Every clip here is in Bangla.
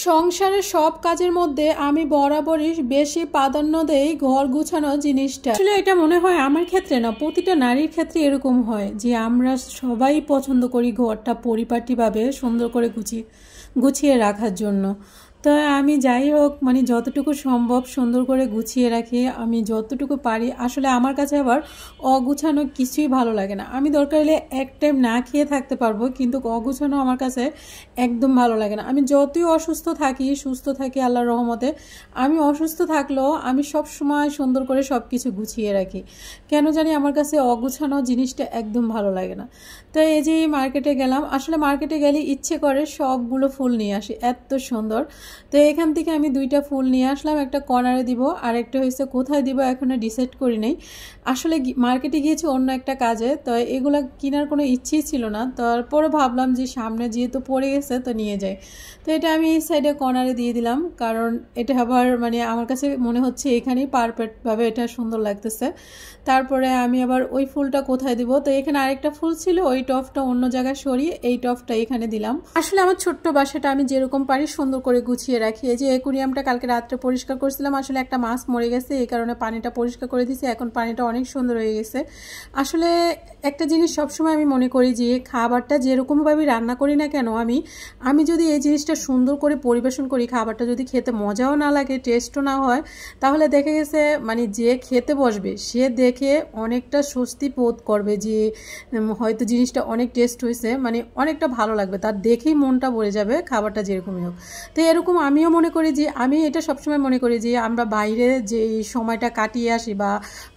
সংসারের সব কাজের মধ্যে আমি বরাবরই বেশি প্রাধান্য দেই ঘর গুছানো জিনিসটা। আসলে এটা মনে হয় আমার ক্ষেত্রে না, প্রতিটা নারীর ক্ষেত্রে এরকম হয় যে আমরা সবাই পছন্দ করি ঘরটা পরিপাটিভাবে সুন্দর করে গুছিয়ে রাখার জন্য। তো আমি যাই হোক মানে যতটুকু সম্ভব সুন্দর করে গুছিয়ে রাখি, আমি যতটুকু পারি। আসলে আমার কাছে আবার অগুছানো কিছুই ভালো লাগে না। আমি দরকার হলে এক টাইম না খেয়ে থাকতে পারবো, কিন্তু অগুছানো আমার কাছে একদম ভালো লাগে না। আমি যতই অসুস্থ থাকি সুস্থ থাকি আল্লাহর রহমতে, আমি অসুস্থ থাকলেও আমি সব সময় সুন্দর করে সব কিছু গুছিয়ে রাখি। কেন জানি আমার কাছে অগুছানো জিনিসটা একদম ভালো লাগে না। তো এই যে মার্কেটে গেলাম, আসলে মার্কেটে গেলে ইচ্ছে করে সবগুলো ফুল নিয়ে আসি, এত সুন্দর। তো এখান থেকে আমি দুইটা ফুল নিয়ে আসলাম, একটা কর্নারে দিব আর একটা হয়েছে কোথায় দিব এখনো ডিসাইড করি নাই। আসলে মার্কেটে গিয়েছি অন্য একটা কাজে, তো এগুলো কেনার কোনো ইচ্ছেই ছিল না। তারপরে ভাবলাম যে সামনে যেহেতু পড়ে গেছে তো নিয়ে যাই। তো এটা আমি এই সাইডে কর্নারে দিয়ে দিলাম, কারণ এটা আবার মানে আমার কাছে মনে হচ্ছে এখানেই পারফেক্টভাবে এটা সুন্দর লাগতেছে। তারপরে আমি আবার ওই ফুলটা কোথায় দিব, তো এখানে আরেকটা ফুল ছিল, ওই টফটা অন্য জায়গায় সরিয়ে এই টফটা এখানে দিলাম। আসলে আমার ছোট্ট বাসাটা আমি যেরকম পারি সুন্দর করে গুছিয়ে রাখি। এই যে অ্যাকুরিয়ামটা কালকে রাত্রে পরিষ্কার করছিলাম, আসলে একটা মাছ মরে গেছে, এই কারণে পানিটা পরিষ্কার করে দিয়েছি, এখন পানিটা অনেক সুন্দর হয়ে গেছে। আসলে একটা জিনিস সবসময় আমি মনে করি যে খাবারটা যেরকমভাবে রান্না করি না কেন, আমি যদি এই জিনিসটা সুন্দর করে পরিবেশন করি, খাবারটা যদি খেতে মজাও না লাগে, টেস্টও না হয়, তাহলে দেখে গেছে মানে যে খেতে বসবে সে দেখে অনেকটা স্বস্তি বোধ করবে যে হয়তো জিনিসটা অনেক টেস্ট হয়েছে, মানে অনেকটা ভালো লাগবে, তার দেখেই মনটা ভরে যাবে খাবারটা যেরকমই হোক। তো এরকম আমিও মনে করি যে আমি এটা সবসময় মনে করি যে আমরা বাইরে যে সময়টা কাটিয়ে আসি বা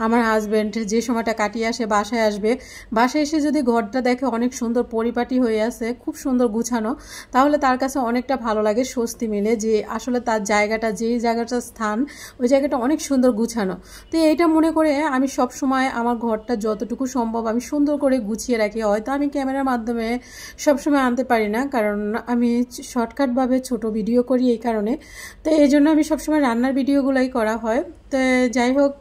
আমার হাজব্যান্ড যে সময়টা কাটিয়ে আসে বাসায় আসবে, বাসায় এসে যদি ঘরটা দেখে অনেক সুন্দর পরিপাটি হয়ে আছে, খুব সুন্দর গুছানো, তাহলে তার কাছে অনেকটা ভালো লাগে, স্বস্তি মিলে যে আসলে তার জায়গাটা, যেই জায়গাটার স্থান, ওই জায়গাটা অনেক সুন্দর গুছানো। তো এইটা মনে করে আমি সব সময় আমার ঘরটা যতটুকু সম্ভব আমি সুন্দর করে গুছিয়ে রাখি। হয়তো আমি ক্যামেরার মাধ্যমে সবসময় আনতে পারি না, কারণ আমি শর্টকাটভাবে ছোট ভিডিও করি এই কারণে। তো এই জন্য আমি সবসময় রান্নার ভিডিওগুলোই করা হয়। তো যাই হোক,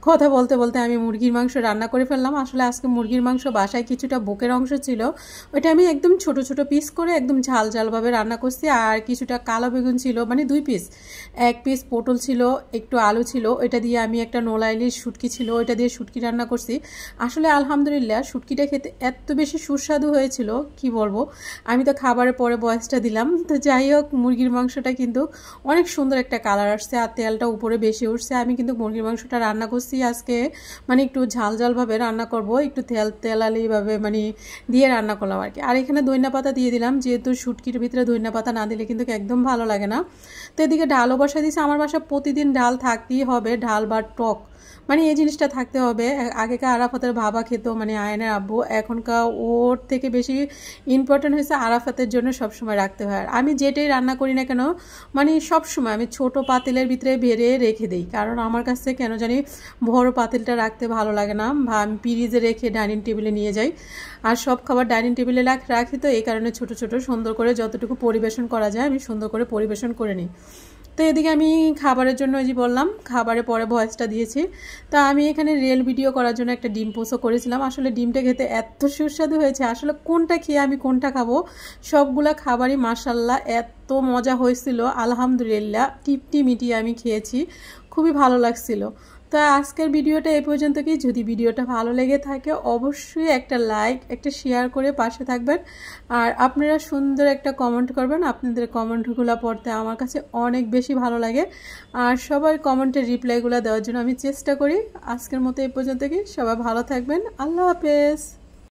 কথা বলতে বলতে আমি মুরগির মাংস রান্না করে ফেললাম। আসলে আজকে মুরগির মাংস বাসায় কিছুটা বুকের অংশ ছিল, ওইটা আমি একদম ছোট ছোট পিস করে একদম ঝাল ঝালভাবে রান্না করছি। আর কিছুটা কালো বেগুন ছিল, মানে 2 পিস, 1 পিস পটল ছিল, একটু আলু ছিল, ওইটা দিয়ে আমি একটা নোলাইলির শুটকি ছিল, ওইটা দিয়ে শুটকি রান্না করছি। আসলে আলহামদুলিল্লাহ শুটকিটা খেতে এত বেশি সুস্বাদু হয়েছিল কি বলবো। আমি তো খাবারের পরে ভয়েসটা দিলাম। তো যাই হোক, মুরগির মাংসটা কিন্তু অনেক সুন্দর একটা কালার আসছে আর তেলটা উপরে বেশি উঠছে। আমি কিন্তু মুরগির মাংসটা রান্না করছি আজকে মানে একটু ঝাল ঝালভাবে রান্না করব, একটু তেলালিভাবে মানে দিয়ে রান্না করলাম আর কি। আর এখানে ধনিয়া পাতা দিয়ে দিলাম, যেহেতু শুটকির ভিতরে ধনিয়া পাতা না দিলে কিন্তু একদম ভালো লাগে না। তো এদিকে ডালও বসা দিয়েছে। আমার বাসায় প্রতিদিন ডাল থাকতেই হবে, ডাল বা টক, মানে এই জিনিসটা থাকতে হবে। আগেকার আরাফাতের বাবা খেত, মানে আয়নের আব্বু, এখনকার ওর থেকে বেশি ইম্পর্টেন্ট হয়েছে আরাফাতের জন্য সবসময় রাখতে হয়। আর আমি যেটাই রান্না করি না কেন মানে সবসময় আমি ছোট পাতিলের ভিতরে ভরে রেখে দিই, কারণ আমার কাছে কেন জানি বড় পাতিলটা রাখতে ভালো লাগে না, বা আমি ফ্রিজে রেখে ডাইনিং টেবিলে নিয়ে যাই। আর সব খাবার ডাইনিং টেবিলে রাখি, তো এই কারণে ছোট ছোট সুন্দর করে যতটুকু পরিবেশন করা যায় আমি সুন্দর করে পরিবেশন করে নিই। তো এদিকে আমি খাবারের জন্য ওই যে বললাম খাবারের পরে ভয়েসটা দিয়েছি। তা আমি এখানে রিয়েল ভিডিও করার জন্য একটা ডিম পোস্টও করেছিলাম। আসলে ডিমটা খেতে এত সুস্বাদু হয়েছে, আসলে কোনটা খেয়ে আমি কোনটা খাবো, সবগুলা খাবারই মাশাল্লাহ এত মজা হয়েছিল। আলহামদুলিল্লাহ টিপটি মিটিয়ে আমি খেয়েছি, খুবই ভালো লাগছিল। তো আজকের ভিডিওটা এই পর্যন্ত। কি যদি ভিডিওটা ভালো লেগে থাকে অবশ্যই একটা লাইক, একটা শেয়ার করে পাশে থাকবেন। আর আপনারা সুন্দর একটা কমেন্ট করবেন, আপনাদের কমেন্টগুলো পড়তে আমার কাছে অনেক বেশি ভালো লাগে। আর সবার কমেন্টের রিপ্লাইগুলো দেওয়ার জন্য আমি চেষ্টা করি। আজকের মতো এই পর্যন্ত। কি সবাই ভালো থাকবেন, আল্লাহ হাফেজ।